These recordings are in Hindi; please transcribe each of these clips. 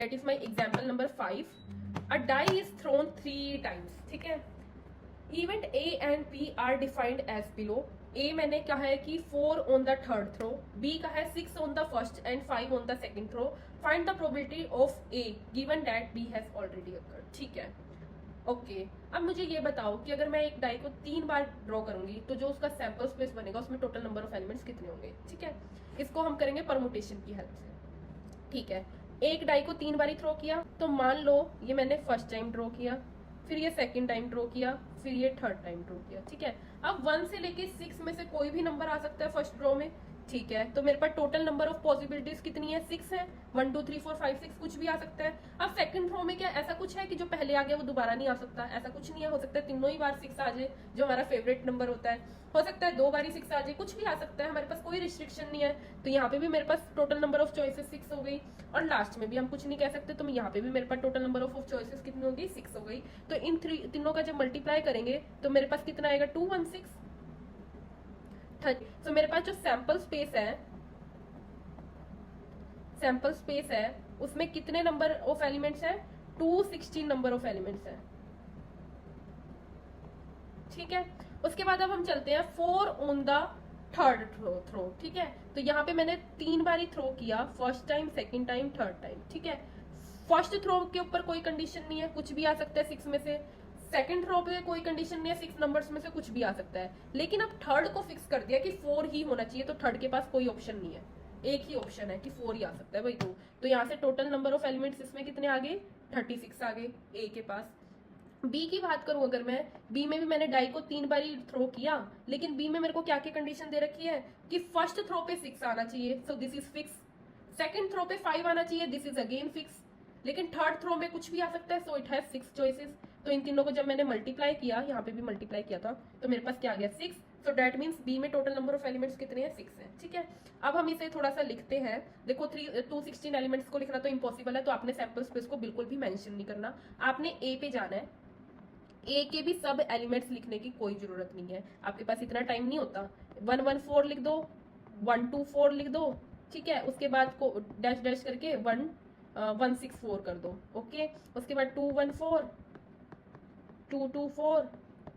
That is my example number 5. A die is thrown 3 times. ठीक है. Event A and B are defined as below. A मैंने कहा है कि 4 on the third throw, B का है 6 on the first and 5 on the second throw. Find the probability of A given that B has already occurred. ठीक है. ओके अब मुझे ये बताओ कि अगर मैं एक डाई को 3 बार ड्रॉ करूंगी तो जो उसका सैंपल स्पेस बनेगा उसमें टोटल नंबर ऑफ एलिमेंट्स कितने होंगे. ठीक है. इसको हम करेंगे परमुटेशन की हेल्प से. ठीक है. एक डाई को 3 बार थ्रो किया तो मान लो ये मैंने फर्स्ट टाइम ड्रॉ किया, फिर ये सेकंड टाइम ड्रॉ किया, फिर ये थर्ड टाइम ड्रॉ किया. ठीक है. अब 1 से लेके 6 में से कोई भी नंबर आ सकता है फर्स्ट ड्रॉ में. ठीक है. तो मेरे पास टोटल नंबर ऑफ पॉसिबिलिटीज कितनी है, 6 है. 1 2 3 4 5 6 कुछ भी आ सकता है. अब सेकंड ड्रॉ में क्या ऐसा कुछ है कि जो पहले आ गया वो दोबारा नहीं आ सकता, ऐसा कुछ नहीं है. हो सकता है तीनों ही बार 6 आ जाए जो हमारा फेवरेट नंबर होता है. हो सकता है 2 बार ही 6 आ जाए, कुछ भी आ सकता है. हमारे पास कोई रिस्ट्रिक्शन नहीं है. तो यहाँ पे भी मेरे पास टोटल नंबर ऑफ चॉइसेस 6 हो गई. और लास्ट में भी हम कुछ नहीं कह सकते, तो यहाँ पे भी मेरे पास टोटल नंबर ऑफ चॉइसेस कितनी होगी, 6 हो गई. तो इन तीनों का जब मल्टीप्लाई करेंगे तो मेरे पास कितना आएगा, 216. तो मेरे पास जो सैंपल स्पेस है उसमें कितने नंबर ऑफ एलिमेंट्स है, 216 नंबर ऑफ एलिमेंट्स है. ठीक है. उसके बाद अब हम चलते हैं 4 ऑन द थर्ड थ्रो. ठीक है. तो यहाँ पे मैंने 3 बार ही थ्रो किया, first time, second time, third time. ठीक है. फर्स्ट थ्रो के ऊपर कोई कंडीशन नहीं है, कुछ भी आ सकता है 6 में से. सेकंड थ्रो पे कोई कंडीशन नहीं है, 6 नंबर्स में से कुछ भी आ सकता है. लेकिन अब थर्ड को फिक्स कर दिया कि 4 ही होना चाहिए, तो थर्ड के पास कोई ऑप्शन नहीं है, एक ही ऑप्शन है कि 4 ही आ सकता है भाई. तो यहाँ से टोटल नंबर ऑफ एलिमेंट्स इसमें कितने आ गए, 36 आ गए ए के पास. बी की बात करूं अगर मैं, बी में भी मैंने डाई को 3 बार ही थ्रो किया, लेकिन बी में मेरे को क्या क्या कंडीशन दे रखी है कि फर्स्ट थ्रो पे 6 आना चाहिए, so this is fix. Second throw पे 5 आना चाहिए, दिस इज अगेन फिक्स. लेकिन थर्ड थ्रो में कुछ भी आ सकता है, सो इट हैज 6 चॉइसेस. तो इन तीनों को जब मैंने मल्टीप्लाई किया, यहाँ पे भी मल्टीप्लाई किया था, तो मेरे पास क्या आ गया, 6. सो दैट मीन्स बी में टोटल नंबर ऑफ एलिमेंट्स कितने हैं, 6 हैं. ठीक है. अब हम इसे थोड़ा सा लिखते हैं. देखो 216 एलिमेंट्स को लिखना तो इम्पॉसिबल है, तो आपने सैंपल स्पेस को बिल्कुल भी मेंशन नहीं करना. आपने ए पे जाना है. ए के भी सब एलिमेंट्स लिखने की कोई जरूरत नहीं है, आपके पास इतना टाइम नहीं होता. 114 लिख दो, 124 लिख दो. ठीक है. उसके बाद को डैश डैश करके 164 कर दो. ओके. उसके बाद 214, 224,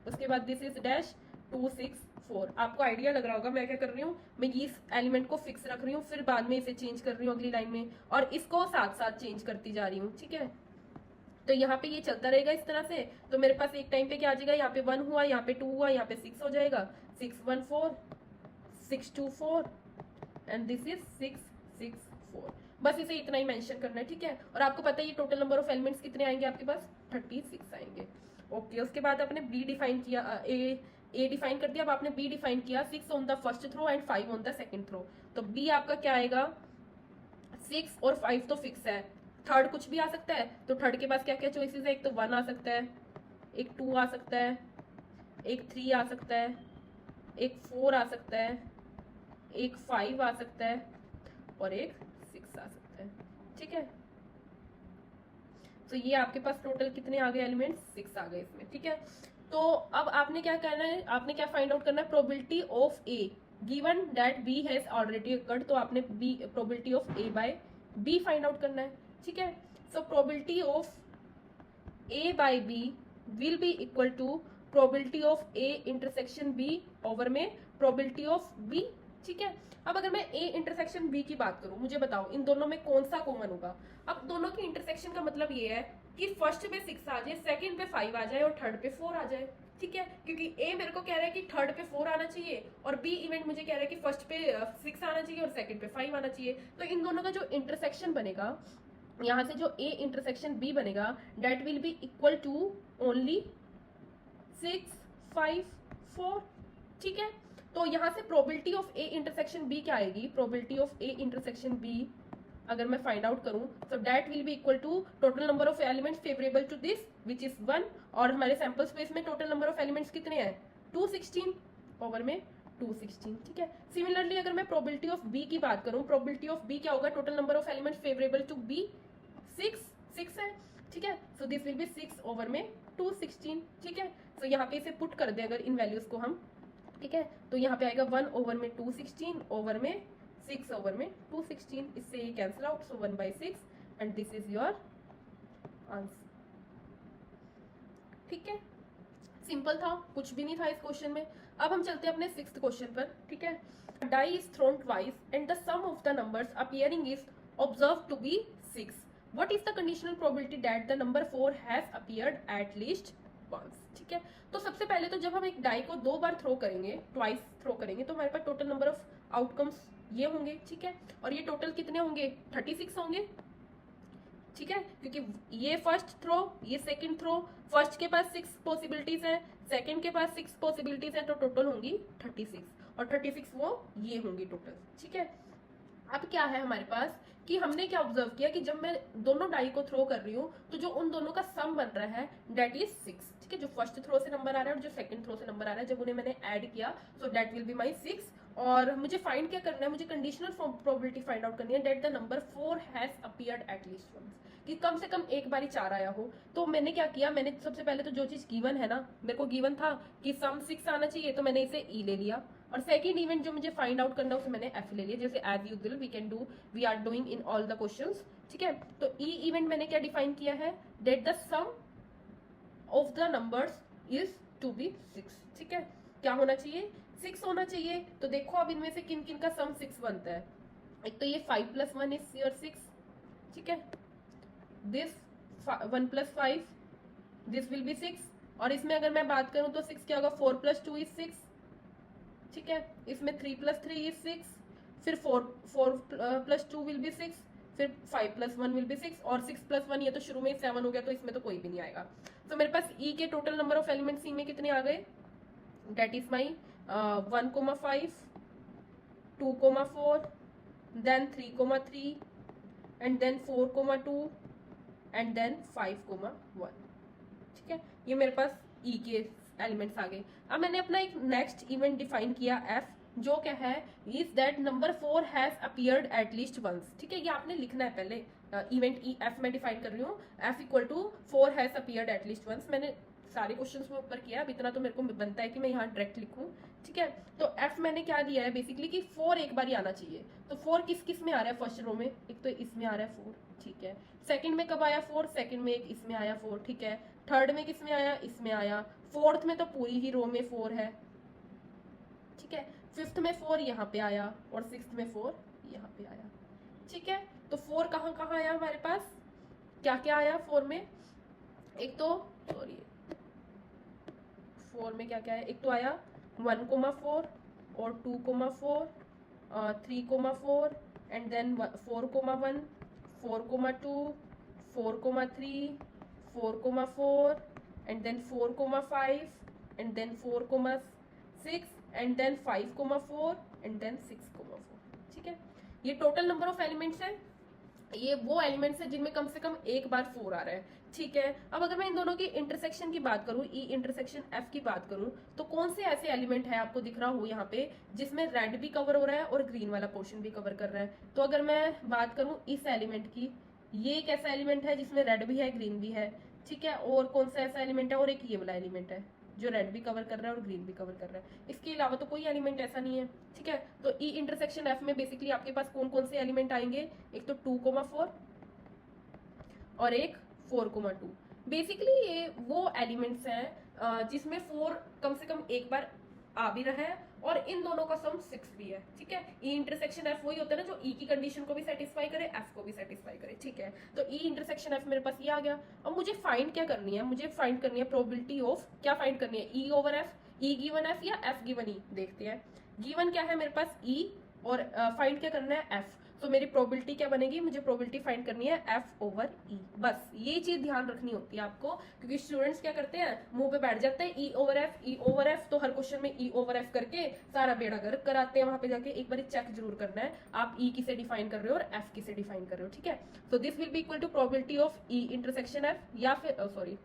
उसके बाद दिस इज डैश 264. आपको आइडिया लग रहा होगा मैं क्या कर रही हूँ, मैं इस एलिमेंट को फिक्स रख रही हूँ, फिर बाद में इसे चेंज कर रही हूँ अगली लाइन में, और इसको साथ साथ चेंज करती जा रही हूँ. ठीक है. तो यहाँ पे ये चलता रहेगा इस तरह से. तो मेरे पास एक टाइम पे क्या आ जाएगा, यहाँ पे 1 हुआ, यहाँ पे 2 हुआ, यहाँ पे 6 हो जाएगा. 614, 624 एंड दिस इज 664. बस इसे इतना ही मेंशन करना है. ठीक है. और आपको पता है ये टोटल नंबर ऑफ एलिमेंट्स कितने आएंगे आपके पास, 36 आएंगे. ओके. उसके बाद आपने बी डिफाइन किया, ए डिफाइन कर दिया. अब आपने बी डिफाइन किया, 6 on the first throw and 5 on the second throw. तो बी आपका क्या आएगा, 6 और 5 तो फिक्स है, थर्ड कुछ भी आ सकता है. तो थर्ड के पास क्या क्या चॉइसेस है, एक तो 1 आ सकता है, एक 2 आ सकता है, एक 3 आ सकता है, एक 4 आ सकता है, एक 5 आ सकता है, और एक 6 आ सकता है. ठीक है. तो ये आपके पास टोटल कितने आ गए एलिमेंट्स, 6 आ गए इसमें. ठीक है. तो अब आपने क्या करना है, आपने क्या फाइंड आउट करना है, probability of A given that B has already occurred. तो आपने B probability of A by B find out करना है. ठीक है. सो probability of A by B will be equal to probability of A intersection B over में प्रोबेबिलिटी ऑफ बी. ठीक है. अब अगर मैं ए इंटरसेक्शन बी की बात करूं, मुझे बताओ इन दोनों में कौन सा कॉमन होगा. अब दोनों की इंटरसेक्शन का मतलब ये है कि फर्स्ट पे 6 आ जाए, सेकंड पे 5 आ जाए और थर्ड पे 4 आ जाए. ठीक है. क्योंकि ए मेरे को कह रहा है कि थर्ड पे 4 आना चाहिए, और बी इवेंट मुझे कह रहा है कि फर्स्ट पे 6 आना चाहिए और सेकंड पे 5 आना चाहिए. तो इन दोनों का जो इंटरसेक्शन बनेगा, यहां से जो ए इंटरसेक्शन बी बनेगा, that will be equal to only 6 5 4. ठीक है. तो यहां से probability of A intersection B क्या आएगी, probability of A intersection B अगर मैं फाइंड आउट करूं, तो that will be equal to total number of elements favourable to this which is 1. और हमारे सैंपल स्पेस में टोटल नंबर ऑफ एलिमेंट्स कितने हैं, 216 ओवर में 216. ठीक है. सिमिलरली अगर मैं प्रोबेबिलिटी ऑफ बी की बात करूं, प्रोबेबिलिटी ऑफ बी क्या होगा, total number of elements favourable to B 6 है. ठीक है. So this will be 6 over में 216. ठीक है. सो यहाँ पे इसे पुट कर दे अगर इन वैल्यूज को हम. ठीक है. तो यहाँ पे आएगा 1 ओवर में 216 ओवर में 6 ओवर में 216. इससे ये cancel out. So 1/6 and this is your answer. ठीक है, सिंपल था, कुछ भी नहीं था इस क्वेश्चन में। अब हम चलते हैं अपने 6th क्वेश्चन पर। ठीक है, die is thrown twice and the sum of the numbers appearing is observe to B 6. What is the conditional probability that the number 4 has appeared at least once. ठीक है, तो सबसे पहले तो जब हम एक डाई को 2 बार थ्रो करेंगे, ट्वाइस थ्रो करेंगे, तो हमारे पास टोटल नंबर ऑफ आउटकम्स ये होंगे. ठीक है, और ये टोटल कितने होंगे, 36 होंगे. ठीक है, क्योंकि ये फर्स्ट थ्रो, ये सेकंड थ्रो, फर्स्ट के पास 6 पॉसिबिलिटीज है, सेकंड के पास 6 पॉसिबिलिटीज है, तो टोटल होंगी 36, और 36 वो ये होंगी टोटल. ठीक है, अब क्या है हमारे पास कि हमने क्या ऑब्जर्व किया कि जब मैं दोनों डाई को थ्रो कर रही हूँ तो जो उन दोनों का सम बन रहा है दैट इज 6. ठीक है, जो फर्स्ट थ्रो से नंबर आ रहा है और जो सेकंड थ्रो से नंबर आ रहा है, जब उन्हें मैंने ऐड किया so that will be my 6. और मुझे फाइंड क्या करना है, मुझे कंडीशनल प्रोबेबिलिटी फाइंड आउट करनी है that the number 4 has appeared at least once, कि कम से कम एक बार ही 4 आया हो. तो मैंने क्या किया, मैंने सबसे पहले तो जो चीज गिवन है ना, मेरे को गिवन था कि सम 6 आना चाहिए, तो मैंने इसे ई ले लिया. और सेकंड इवेंट जो मुझे फाइंड आउट करना है उसे मैंने एफ ले लिया, जैसे as usual we are doing in all the questions. ठीक है, तो ई इवेंट मैंने क्या डिफाइन किया है, that the sum of the numbers is to B 6. ठीक है, क्या होना चाहिए, 6 होना चाहिए. तो देखो अब इनमें से किन किन का सम 6 बनता है. एक तो ये 5 + 1 इज योर 6. ठीक है, दिस 1 + 5 दिस विल बी 6. और इसमें अगर मैं बात करूं तो 6 क्या होगा, 4 + 2 इज 6. ठीक है, इसमें 3 + 3 इज 6, फिर 4 + 2 विल बी 6, फिर 5 + 1 विल बी 6, और 6 + 1 ये तो शुरू में 7 हो गया, तो इसमें तो कोई भी नहीं आएगा. तो मेरे पास ई के total number of elements E में कितने आ गए, that is my 1,5, 2,4, then 3,3, and then 4,2, and then 5,1. ठीक है, ये मेरे पास ई के एलिमेंट्स आ गए. अब मैंने अपना एक नेक्स्ट इवेंट डिफाइन किया एफ, जो क्या है, is that number 4 has appeared at least once. ठीक है, ये आपने लिखना है पहले. इवेंट ई एफ मैं डिफाइन कर रही हूँ, F equal to 4 has appeared at least once. मैंने सारे क्वेश्चंस में ऊपर किया, अब इतना तो मेरे को बनता है कि मैं यहाँ डायरेक्ट लिखूं. ठीक है, तो एफ मैंने क्या दिया है बेसिकली कि 4 एक बार ही आना चाहिए. तो 4 किस किस में आ रहा है, फर्स्ट रो में एक तो इसमें आ रहा है 4. ठीक है, सेकंड में कब आया 4, सेकंड में एक इसमें आया 4. ठीक है, थर्ड में किस में आया, इसमें आया. फोर्थ में तो पूरी ही रो में 4 है. ठीक है, फिफ्थ में 4 यहाँ पे आया, और सिक्स्थ में 4 यहाँ पे आया. ठीक है, तो 4 कहाँ कहाँ आया हमारे पास, क्या क्या आया 4 में, एक तो सॉरी 4 में क्या क्या है, एक तो आया 1,4 और 2,4, 3,4, and then 4,1, 4,2, 4,3, 4,4, and then 4,5, and then 4,6, and then 5,4, and then 6,4. ठीक है, ये टोटल नंबर ऑफ एलिमेंट्स है. ये वो एलिमेंट्स है जिनमें कम से कम एक बार 4 आ रहा है. ठीक है, अब अगर मैं इन दोनों की इंटरसेक्शन की बात करूं, ई इंटरसेक्शन एफ की बात करूं, तो कौन से ऐसे एलिमेंट है आपको दिख रहा हो यहाँ पे जिसमें रेड भी कवर हो रहा है और ग्रीन वाला पोर्शन भी कवर कर रहा है. तो अगर मैं बात करूं इस एलिमेंट की, ये एक ऐसा एलिमेंट है जिसमें रेड भी है ग्रीन भी है. ठीक है, और कौन सा ऐसा एलिमेंट है, और एक ये वाला एलिमेंट है जो रेड भी कवर कर रहा है और ग्रीन भी कवर कर रहा है. इसके अलावा तो कोई एलिमेंट ऐसा नहीं है. ठीक है, तो ई इंटरसेक्शन एफ में बेसिकली आपके पास कौन कौन से एलिमेंट आएंगे, एक तो 2,4 और एक 4,2. बेसिकली ये वो एलिमेंट्स हैं जिसमें 4 कम से कम एक बार आ भी रहा है, और इन दोनों का सम 6 भी है. ठीक है, ई इंटरसेक्शन एफ वही होता है ना जो ई की कंडीशन को भी सेटिस्फाई करे, एफ को भी सेटिस्फाई करे. ठीक है, तो ई इंटरसेक्शन एफ मेरे पास ये आ गया. अब मुझे फाइंड क्या करनी है, मुझे फाइंड करनी है प्रोबेबिलिटी ऑफ, क्या फाइंड करनी है, ई ओवर एफ, ई गिवन एफ या एफ गिवन ई. देखते हैं गिवन क्या है मेरे पास ई, और फाइंड क्या करना है एफ. तो मेरी प्रोबेबिलिटी क्या बनेगी, मुझे प्रोबेबिलिटी फाइंड करनी है एफ ओवर ई. बस ये चीज ध्यान रखनी होती है आपको, क्योंकि स्टूडेंट्स क्या करते हैं, मुंह पे बैठ जाते हैं ई ओवर एफ, ई ओवर एफ. तो हर क्वेश्चन में ई ओवर एफ करके सारा बेड़ा गर्क कराते हैं. वहां पे जाके एक बार चेक जरूर करना है आप ई किसे डिफाइन कर रहे हो और एफ किसे डिफाइन कर रहे हो. ठीक है, तो this will be equal to probability of E intersection F, या फिर सॉरी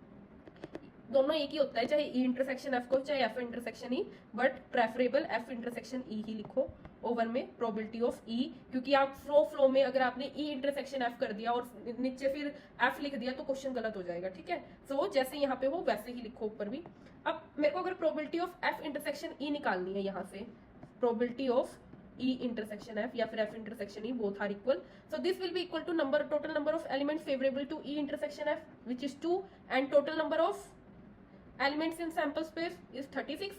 दोनों एक ही होता है, चाहे ई इंटरसेक्शन एफ को चाहे F intersection E, but preferable F intersection E ही लिखो ओवर में प्रोबेबिलिटी ऑफ ई. क्योंकि आप फ्लो में अगर आपने ई इंटरसेक्शन एफ कर दिया और नीचे फिर एफ लिख दिया तो क्वेश्चन गलत हो जाएगा. ठीक है, सो जैसे यहाँ पे हो वैसे ही लिखो ऊपर भी. अब मेरे को अगर प्रोबेबिलिटी ऑफ एफ इंटरसेक्शन ई निकालनी है, यहाँ से probability of E intersection F या फिर F intersection E, both are equal. So this will be equal to total number of elements favorable to E intersection F, which is 2, and total number of elements in sample space is 36.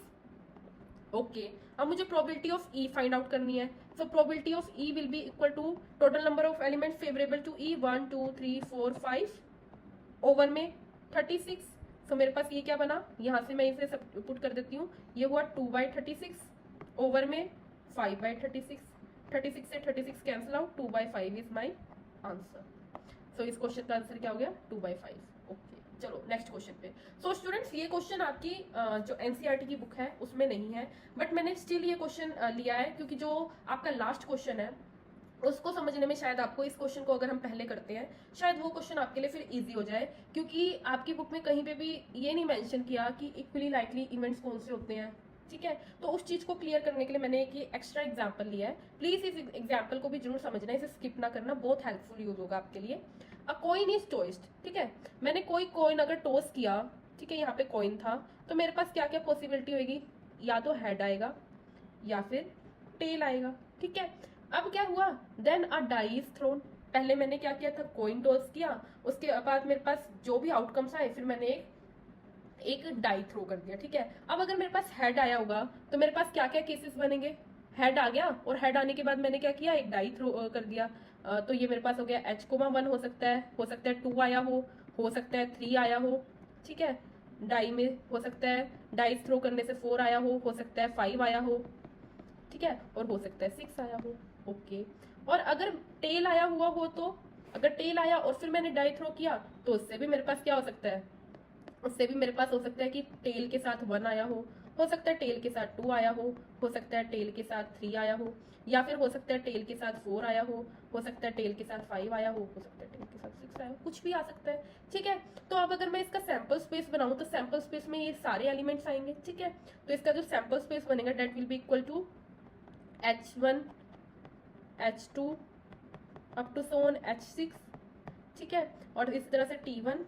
Okay, अब मुझे probability of E find out करनी है. So probability of E will be equal to total number of elements favorable to E, 1 2 3 4 5 over में 36. So मेरे पास ये क्या बना, यहाँ से मैं इसे सब पुट कर देती हूँ, ये हुआ 2/36 ओवर में 5/36. 36 से 36 cancel out, 2/5 is my answer. So इस क्वेश्चन का आंसर क्या हो गया, 2/5. ओके, चलो नेक्स्ट क्वेश्चन पे. सो स्टूडेंट्स, ये क्वेश्चन आपकी जो एनसीईआरटी की बुक है उसमें नहीं है, बट मैंने स्टिल ये क्वेश्चन लिया है क्योंकि जो आपका लास्ट क्वेश्चन है उसको समझने में शायद आपको इस क्वेश्चन को अगर हम पहले करते हैं शायद वो क्वेश्चन आपके लिए फिर इजी हो जाए, क्योंकि आपकी बुक में कहीं पे भी ये नहीं मेंशन किया कि इक्वली लाइकली इवेंट्स कौन से होते हैं. ठीक है, तो उस चीज को क्लियर करने के लिए मैंने एक एक्स्ट्रा एग्जांपल लिया है. प्लीज इस एग्जांपल को भी जरूर समझना, इसे स्किप ना करना, बहुत हेल्पफुल यूज होगा आपके लिए. अ कॉइन इज टॉस्ड. ठीक है, मैंने कोई कॉइन अगर टॉस किया, ठीक है, यहाँ पे कॉइन था, तो मेरे पास क्या क्या पॉसिबिलिटी होगी, या तो हेड आएगा या फिर टेल आएगा. ठीक है, अब क्या हुआ, then a die is thrown. पहले मैंने क्या किया था, कॉइन टॉस किया, उसके बाद मेरे पास जो भी आउटकम्स आए फिर मैंने एक डाई थ्रो कर दिया. ठीक है, अब अगर मेरे पास हेड आया होगा तो मेरे पास क्या क्या केसेस बनेंगे, हेड आ गया और हेड आने के बाद मैंने क्या किया, एक डाई थ्रो कर दिया. तो ये मेरे पास हो गया H,1 हो सकता है 2 आया हो सकता है 3 आया हो. ठीक है, डाई में हो सकता है डाई थ्रो करने से 4 आया हो सकता है 5 आया हो. ठीक है, और हो सकता है 6 आया हो. ओके, और अगर टेल आया हुआ हो, तो अगर टेल आया और फिर मैंने डाई थ्रो किया तो उससे भी मेरे पास क्या हो सकता है, उससे भी मेरे पास हो सकता है कि टेल के साथ 1 आया हो सकता है टेल के साथ 2 आया हो सकता है टेल के साथ 3 आया हो, या फिर हो सकता है टेल के साथ 4 आया हो सकता है टेल के साथ 5 आया हो सकता है टेल के साथ 6 आया हो, कुछ भी आ सकता है. ठीक है, तो अब अगर मैं इसका सैंपल स्पेस बनाऊं तो सैंपल स्पेस में ये सारे एलिमेंट्स आएंगे. ठीक है, तो इसका जो सैंपल स्पेस बनेगा that will be equal to H1 H2 up to so on H6. ठीक है, और इस तरह से T1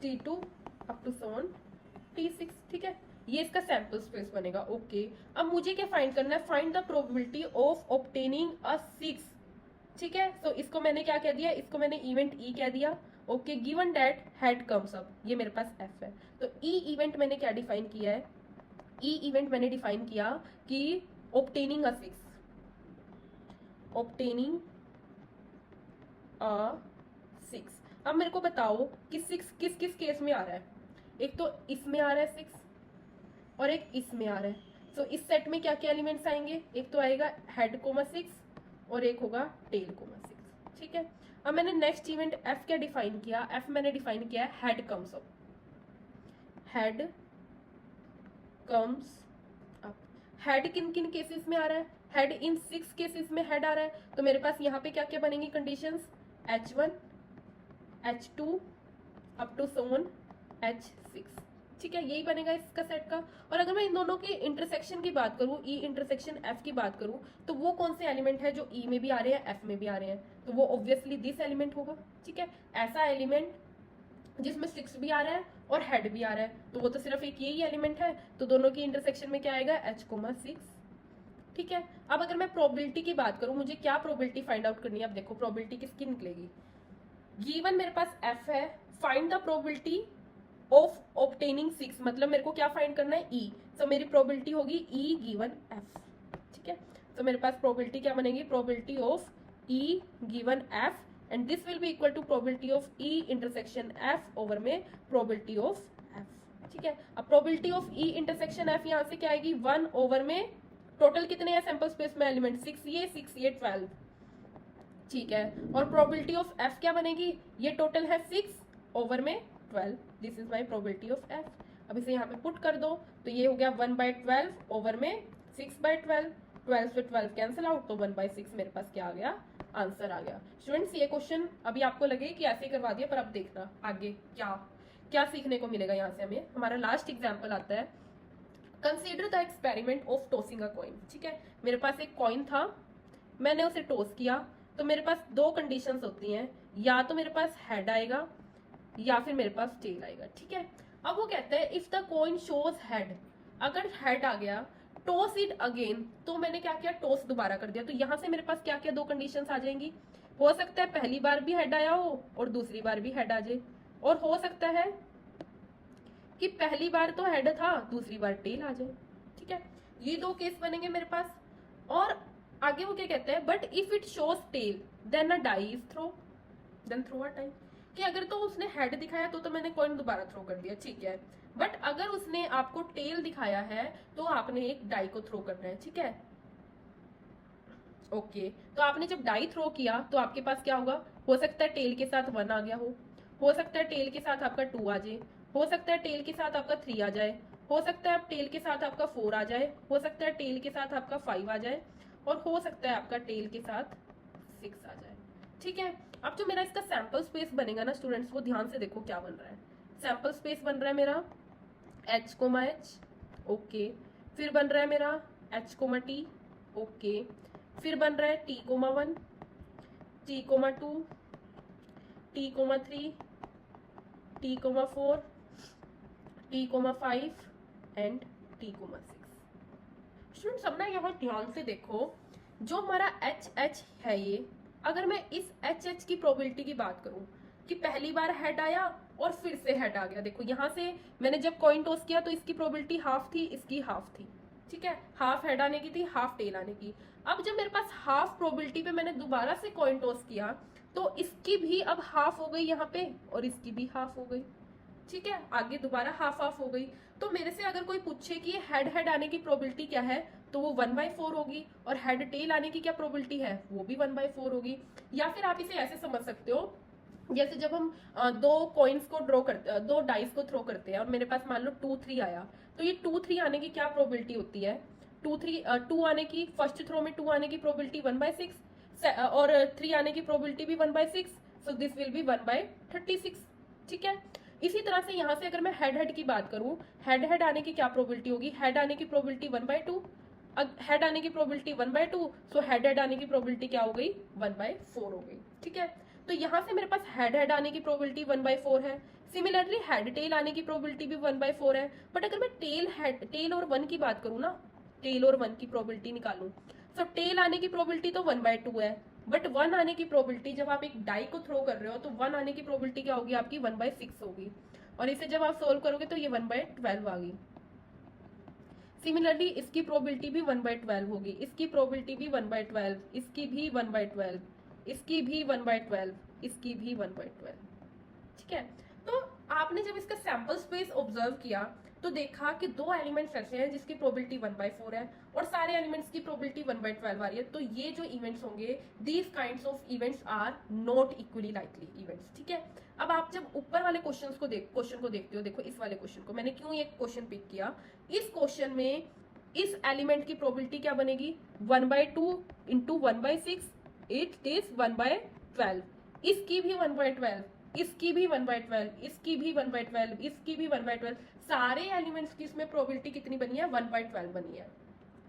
T2 up to so on T6. ठीक है, ये इसका सैंपल स्पेस बनेगा. ओके, अब मुझे क्या फाइंड करना है, find the probability of obtaining a 6. ठीक है, तो इसको मैंने क्या कह दिया, इसको मैंने इवेंट E कह दिया. Okay, given that head comes up, ये मेरे पास F है, तो E इवेंट मैंने क्या डिफाइन किया है, E इवेंट मैंने डिफाइन किया कि ऑब्टेनिंग अ 6, ऑब्टेनिंग अ 6. अब मेरे को बताओ कि 6 किस किस केस में आ रहा है, एक तो इसमें आ रहा है 6 और एक इसमें आ रहा है. तो इस सेट में क्या क्या एलिमेंट्स आएंगे, एक तो आएगा हेड 6 और एक होगा टेल 6. ठीक है, अब मैंने नेक्स्ट इवेंट F क्या डिफाइन किया, F मैंने डिफाइन किया है head comes up. Head comes up, head किन किन केसेस में आ रहा है, हेड इन 6 केसेस में हेड आ रहा है. तो मेरे पास यहाँ पे क्या क्या बनेंगी conditions, H1 H2 up to so on H6. ठीक है, यही बनेगा इसका सेट का. और अगर मैं इन दोनों के इंटरसेक्शन की बात करूं, E इंटरसेक्शन F की बात करूं, तो वो कौन से एलिमेंट है जो E में भी आ रहे हैं F में भी आ रहे हैं, तो वो ऑब्वियसली दिस एलिमेंट होगा. ठीक है, ऐसा एलिमेंट जिसमें 6 भी आ रहा है और हेड भी आ रहा है, तो वो तो सिर्फ एक यही एलिमेंट है, तो दोनों की इंटरसेक्शन में क्या आएगा, H,6. ठीक है, अब अगर मैं प्रोबेबिलिटी की बात करूं, मुझे क्या प्रोबेबिलिटी फाइंड आउट करनी है, अब देखो प्रोबेबिलिटी किसकी निकलेगी, गिवन मेरे पास F है, find the probability of obtaining 6, मतलब मेरे को क्या फाइंड करना है, E. तो मेरी प्रोबेबिलिटी होगी E गिवन F. ठीक है, तो मेरे पास प्रोबेबिलिटी क्या बनेगी, probability of E given F, and this will be equal to probability of E intersection F over में प्रोबेबिलिटी ऑफ F. ठीक है, अब probability of E intersection F यहाँ से क्या आएगी, 1 ओवर में टोटल कितने हैं सैंपल स्पेस में एलिमेंट, 6 ये 12. ठीक है, और प्रोबेबिलिटी ऑफ F क्या बनेगी, ये टोटल है 6 ओवर में 12. This is my probability of F. अब इसे यहाँ पे पुट कर दो, तो ये हो गया 1/12 ओवर में 6/12. 12 से 12 कैंसिल आउट, तो 1/6 मेरे पास क्या आ गया, आंसर आ गया. स्टूडेंट्स, ये क्वेश्चन अभी आपको लगे कि ऐसे ही करवा दिया, पर अब देखना आगे क्या क्या सीखने को मिलेगा यहाँ से हमें. हमारा लास्ट एग्जाम्पल आता है, consider the experiment of tossing a coin. ठीक है, मेरे पास एक कॉइन था, मैंने उसे टॉस किया, तो मेरे पास दो कंडीशंस होती हैं, या तो मेरे पास हेड आएगा या फिर मेरे पास टेल आएगा. ठीक है, अब वो कहता है if the coin shows head, अगर हेड आ गया टॉस इट अगेन, तो मैंने क्या किया, टॉस दोबारा कर दिया। तो यहां से मेरे पास क्या क्या दो कंडीशंस आ जाएंगी, हो सकता है पहली बार भी हेड आया हो और दूसरी बार भी हेड आ जाए, और हो सकता है कि पहली बार तो हेड था दूसरी बार टेल आ जाए। ठीक है, ये दो केस बनेंगे मेरे पास। और आगे वो क्या कहते हैं, but if it shows tail then a die is throw, then throw a die, कि अगर तो उसने हेड दिखाया तो मैंने कॉइन दोबारा थ्रो कर दिया, ठीक है। बट अगर उसने आपको टेल दिखाया है तो आपने एक डाई को थ्रो करना है, ठीक है। ओके, तो आपने जब डाई थ्रो किया तो आपके पास क्या होगा, हो सकता है टेल के साथ 1 आ गया हो सकता है टेल के साथ आपका 2 आ जाए, हो सकता है टेल के साथ आपका 3 आ जाए, हो सकता है टेल के साथ आपका 4 आ जाए, हो सकता है टेल के साथ आपका 5 आ जाए, और हो सकता है आपका टेल के साथ 6 आ जाए। ठीक है, अब जो मेरा इसका सैंपल स्पेस बनेगा ना स्टूडेंट्स, वो ध्यान से देखो क्या बन रहा है। सैंपल स्पेस बन रहा है मेरा H, H, ओके। फिर बन रहा है मेरा H, T, ओके। फिर बन रहा है T, 1, T, 2, T, 3, T, 4, T, 5 and T, 6। Students अब ना यहाँ ध्यान से देखो, जो हमारा H है ये, अगर मैं इस H की प्रोबेबिलिटी की बात करूं कि पहली बार हेड आया और फिर से हेड आ गया, देखो यहाँ से मैंने जब कॉइन टॉस किया तो इसकी प्रोबेबिलिटी हाफ थी, इसकी हाफ थी, ठीक है, हाफ हेड आने की थी, हाफ टेल आने की। अब जब मेरे पास हाफ प्रोबेबिलिटी पे मैंने दोबारा से कॉइन टॉस किया तो इसकी भी अब हाफ हो गई यहाँ पे, और इसकी भी हाफ हो गई, ठीक है, आगे दोबारा हाफ हाफ हो गई। तो मेरे से अगर कोई पूछे कि हेड हेड आने की प्रोबेबिलिटी क्या है, तो वो 1/4 होगी, और हेड टेल आने की क्या प्रोबेबिलिटी है, वो भी 1/4 होगी। या फिर आप इसे ऐसे समझ सकते हो, जैसे जब हम दो कॉइन्स को ड्रॉ करते, दो डाइस को थ्रो करते हैं, और मेरे पास मान लो 2, 3 आया, तो ये 2, 3 आने की क्या प्रोबेबिलिटी होती है, 2 आने की, फर्स्ट थ्रो में 2 आने की प्रोबेबिलिटी 1/6, और 3 आने की प्रोबेबिलिटी भी 1/6, सो दिस विल बी 1/36, ठीक है। इसी तरह से यहाँ से अगर मैं हेड हेड की बात करूं, हेड हेड आने की क्या प्रोबेबिलिटी होगी, हेड आने की प्रोबेबिलिटी 1/2, हेड आने की प्रोबेबिलिटी 1/2, सो हेड हेड आने की प्रोबेबिलिटी क्या हो गई, 1/4 हो गई, ठीक है। तो यहाँ से मेरे पास हेड हेड आने की प्रोबेबिलिटी 1/4 है, सिमिलरली हेड टेल आने की प्रोबेबिलिटी भी 1/4 है। बट अगर मैं टेल और 1 की बात करूँ ना, टेल और 1 की प्रोबेबिलिटी निकालूं, सो टेल आने की प्रोबेबिलिटी तो 1/2 है, बट 1 आने की प्रोबेबिलिटी, जब आप एक डाई को थ्रो कर रहे हो तो 1 आने की प्रोबेबिलिटी क्या होगी आपकी, 1/6 होगी, और इसे जब आप सोल्व करोगे तो ये 1/12 आ गई। सिमिलरली इसकी प्रोबेबिलिटी भी 1/12 होगी, इसकी प्रोबेबिलिटी भी 1/12, इसकी भी 1/12, इसकी भी 1/12, इसकी भी 1/12, ठीक है। तो आपने जब इसका सैंपल स्पेस ऑब्जर्व किया तो देखा कि दो एलिमेंट्स ऐसे हैं जिसकी प्रोबेबिलिटी 1/4 है, और सारे एलिमेंट्स की प्रोबेबिलिटी 1/12 आ रही है। तो ये जो इवेंट्स होंगे, these kinds of events are not equally likely events, ठीक है। अब आप जब ऊपर वाले क्वेश्चन को देखते हो, देखो इस वाले क्वेश्चन को मैंने क्यों ये क्वेश्चन पिक किया, इस क्वेश्चन में इस एलिमेंट की प्रोबेबिलिटी क्या बनेगी, 1/2 इंटू 1/6, इट इज 1/12, इसकी भी 1/12, इसकी भी 1/12, इसकी भी 1/12, इसकी भी 1/12, सारे एलिमेंट्स की इसमें प्रोबेबिलिटी कितनी बनी है, 1/12 बनी है।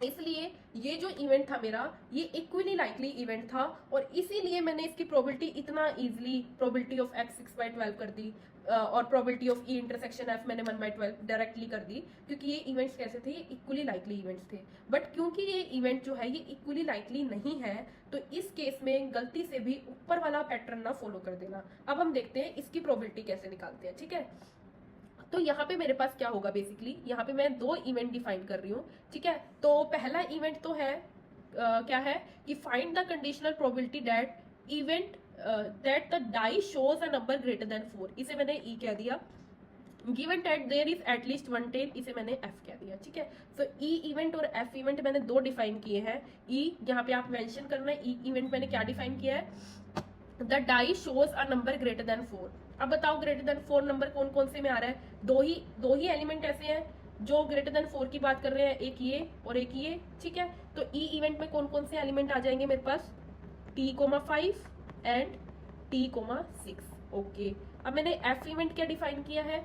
इसलिए ये जो इवेंट था मेरा, ये इक्वली लाइकली इवेंट था, और इसीलिए मैंने इसकी प्रोबेबिलिटी इतना इजीली प्रोबेबिलिटी ऑफ x 6/12 कर दी, और probability of e intersection f मैंने 1/12 डायरेक्टली कर दी, क्योंकि ये इवेंट्स कैसे थे, ये इक्वली लाइकली इवेंट्स थे। बट क्योंकि ये इवेंट जो है ये इक्वली लाइकली नहीं है, तो इस केस में गलती से भी ऊपर वाला पैटर्न ना फॉलो कर देना। अब हम देखते हैं इसकी प्रोबेबिलिटी कैसे निकालते हैं, ठीक है। तो यहाँ पे मेरे पास क्या होगा, बेसिकली यहाँ पे मैं दो इवेंट डिफाइन कर रही हूँ, ठीक है। तो पहला इवेंट तो है क्या है कि find the conditional probability that event that the die shows a number greater than 4, इसे मैंने ई कह दिया। Given that there is at least 1 tail, इसे मैंने एफ कह दिया, ठीक है। सो ई इवेंट और एफ इवेंट मैंने दो डिफाइन किए हैं। ई यहाँ पे आप मेंशन करना है, ई इवेंट मैंने क्या डिफाइन किया है, the die shows a number greater than 4। अब बताओ ग्रेटर देन 4 नंबर कौन कौन से में आ रहा है, दो ही एलिमेंट ऐसे हैं जो ग्रेटर देन 4 की बात कर रहे हैं, एक ये और एक ये, ठीक है। तो ई इवेंट में कौन कौन से एलिमेंट आ जाएंगे मेरे पास, t, 5 एंड t, 6, ओके। अब मैंने एफ इवेंट क्या डिफाइन किया है,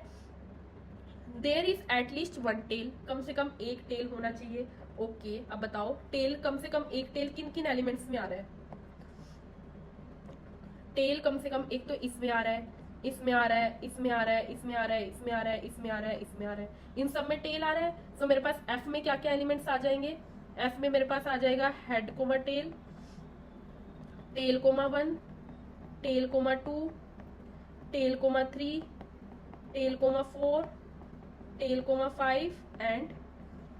देयर इज एटलीस्ट 1 टेल, कम से कम एक टेल होना चाहिए, ओके। अब बताओ टेल कम से कम एक टेल किन किन एलिमेंट्स में आ रहा है, टेल कम से कम एक तो इसमें आ रहा है, इसमें आ रहा है, इसमें आ रहा है, इसमें आ रहा है, इसमें आ रहा है, इसमें आ रहा है, इसमें आ रहा है, इन सब में टेल आ रहा है। सो मेरे पास एफ में क्या क्या एलिमेंट्स आ जाएंगे? एफ में मेरे पास आ जाएगा head comma tail, tail comma 1, tail comma 2, tail comma 3, tail comma 4, tail comma 5 and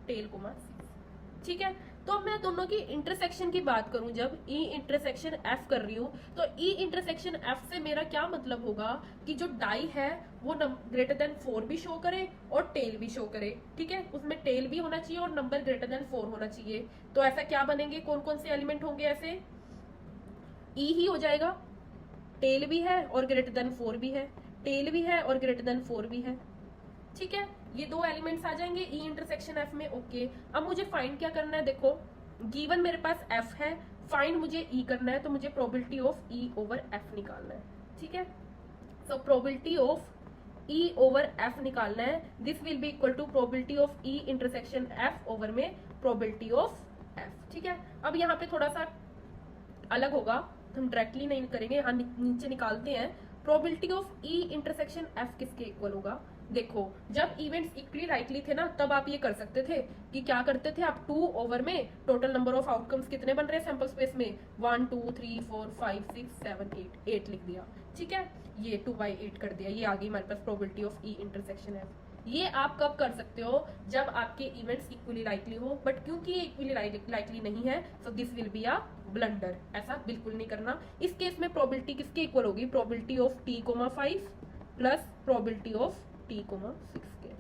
tail comma 6। ठीक है, तो मैं दोनों की इंटरसेक्शन की बात करूं, जब ई इंटरसेक्शन एफ कर रही हूं, तो ई इंटरसेक्शन एफ से मेरा क्या मतलब होगा कि जो डाई है वो ग्रेटर देन 4 भी शो करे और टेल भी शो करे। ठीक है, उसमें टेल भी होना चाहिए और नंबर ग्रेटर देन 4 होना चाहिए। तो ऐसा क्या बनेंगे, कौन कौन से एलिमेंट होंगे ऐसे? ई ही हो जाएगा, टेल भी है और ग्रेटर देन 4 भी है, टेल भी है और ग्रेटर देन 4 भी है। ठीक है, ये दो एलिमेंट्स आ जाएंगे ई इंटरसेक्शन एफ में। ओके, अब मुझे फाइंड क्या करना है? देखो, गिवन मेरे पास एफ है, फाइंड मुझे ई करना है, तो मुझे probability of E over F निकालना है। ठीक है, सो probability of E over F निकालना है। This will be equal to probability of E intersection F over में प्रोबेबिलिटी ऑफ एफ। ठीक है, अब यहाँ पे थोड़ा सा अलग होगा, हम डायरेक्टली नहीं करेंगे, यहाँ नीचे निकालते हैं। Probability of E intersection F किसके इक्वल होगा? देखो, जब इवेंट्स इक्वली लाइकली थे ना, तब आप ये कर सकते थे कि क्या करते थे आप, 2 ओवर में टोटल नंबर ऑफ आउटकम्स कितने बन रहे हैं सैंपल स्पेस में, 1 2 3 4 5 6 7 8 लिख दिया। ठीक है, ये 2/8 कर दिया, ये आ गई हमारे पास probability of E intersection F. ये आप कब कर सकते हो? जब आपके इवेंट्स इक्वली लाइकली हो, बट क्योंकि ये इक्वली लाइकली नहीं है, so this will be a blunder. ऐसा बिल्कुल नहीं करना। इस केस में प्रोबेबिलिटी किसके इक्वल होगी? Probability of t,5 plus probability of t,6 के।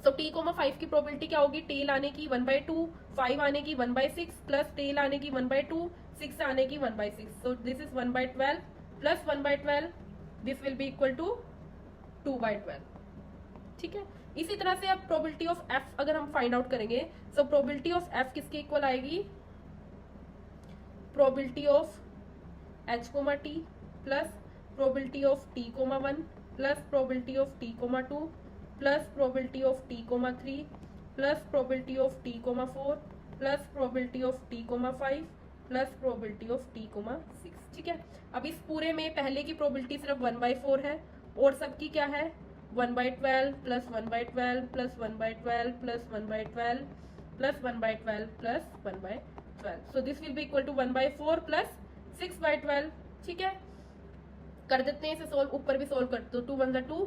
सो t,5 की प्रोबेबिलिटी क्या होगी? टेल आने की 1/2, 5 आने की 1/6 प्लस टेल आने की 1/2, 6 आने की 1/6। So this is 1/12 plus 1/12, this will be equal to 2/12। ठीक है, इसी तरह से अब प्रोबेबिलिटी ऑफ एफ अगर हम फाइंड आउट करेंगे, सो प्रोबेबिलिटी ऑफ एफ किसके इक्वल आएगी? Probability of h, t plus probability of t,1 plus probability of t,2 plus probability of t,3 plus probability of t,4 plus probability of t,5 plus probability of t,6। ठीक है, अब इस पूरे में पहले की प्रोबेबिलिटी सिर्फ 1/4 है और सबकी क्या है? 1/12 plus 1/12 plus 1/12 plus 1/12 plus 1/12 plus 1/12। So this will be equal to 1/4 plus 6/12। ठीक है, कर देते हैं इसे सोल्व, ऊपर भी सोल्व कर दो, 2 1 2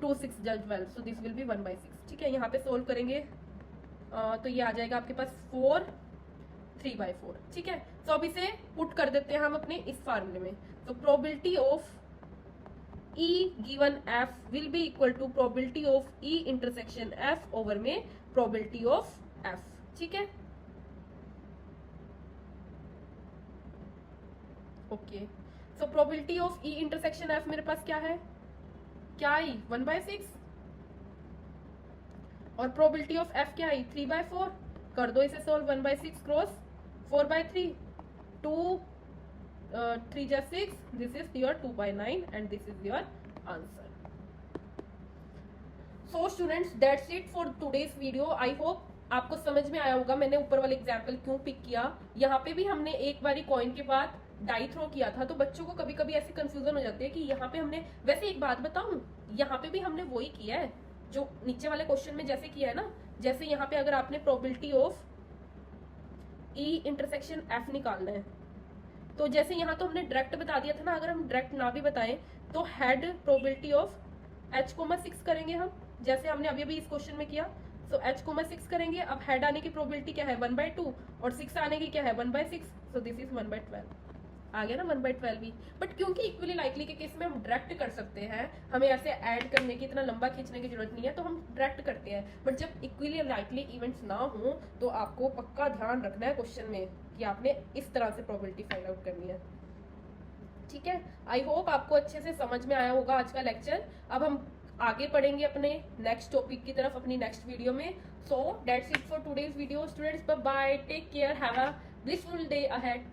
2 6 12, सो दिस विल बी 1/6। ठीक है, यहाँ पे सोल्व करेंगे तो ये आ जाएगा आपके पास 4 3/4। ठीक है, तो अब इसे पुट कर देते हैं हम अपने इस फार्मूले में। तो probability of E given F will be equal to probability of E intersection F over में probability of F। ठीक है, okay, so probability of E intersection F मेरे पास क्या है? क्या आई? 1/6 और प्रोबेबिलिटी ऑफ F क्या आई? 3/4। कर दो इसे सोल्व, 1/6 क्रॉस 4/3, 2 3 जा 6, this is your 2/9 and this is your answer. So students, that's it for today's video. I hope आपको समझ में आया होगा मैंने ऊपर वाले एग्जाम्पल क्यों पिक किया। यहाँ पे भी हमने एक बारी कॉइन के बाद डाई थ्रो किया था, तो बच्चों को कभी कभी ऐसे कंफ्यूजन हो जाती है कि यहाँ पे हमने, वैसे एक बात बताऊं, यहाँ पे भी हमने वही किया है जो नीचे वाले क्वेश्चन में जैसे किया है ना। जैसे यहाँ पे अगर आपने probability of E intersection F निकालना है, तो जैसे यहाँ तो हमने डायरेक्ट बता दिया था ना, अगर हम डायरेक्ट ना भी बताएं तो हेड प्रोबेबिलिटी ऑफ h,6 करेंगे हम, जैसे हमने अभी अभी इस क्वेश्चन में किया। सो h,6 करेंगे। अब हेड आने की प्रोबेबिलिटी क्या है? 1/2 और 6 आने की क्या है? 1/6। So this is 1/12। आ गया ना 1/12 भी। बट क्योंकि इक्वली लाइकली के केस में हम डायरेक्ट कर सकते हैं, हमें ऐसे ऐड करने की, इतना लंबा खींचने की जरूरत नहीं है, तो हम डायरेक्ट करते हैं। बट जब इक्वली लाइकली इवेंट्स ना हो तो आपको पक्का ध्यान रखना है क्वेश्चन में कि आपने इस तरह से प्रोबेबिलिटी फाइंड आउट करनी है। ठीक है, आई होप आपको अच्छे से समझ में आया होगा आज का लेक्चर। अब हम आगे पढ़ेंगे अपने नेक्स्ट टॉपिक की तरफ अपनी नेक्स्ट वीडियो में। So that's it for today's video students, bye bye, take care, have a blissful day ahead.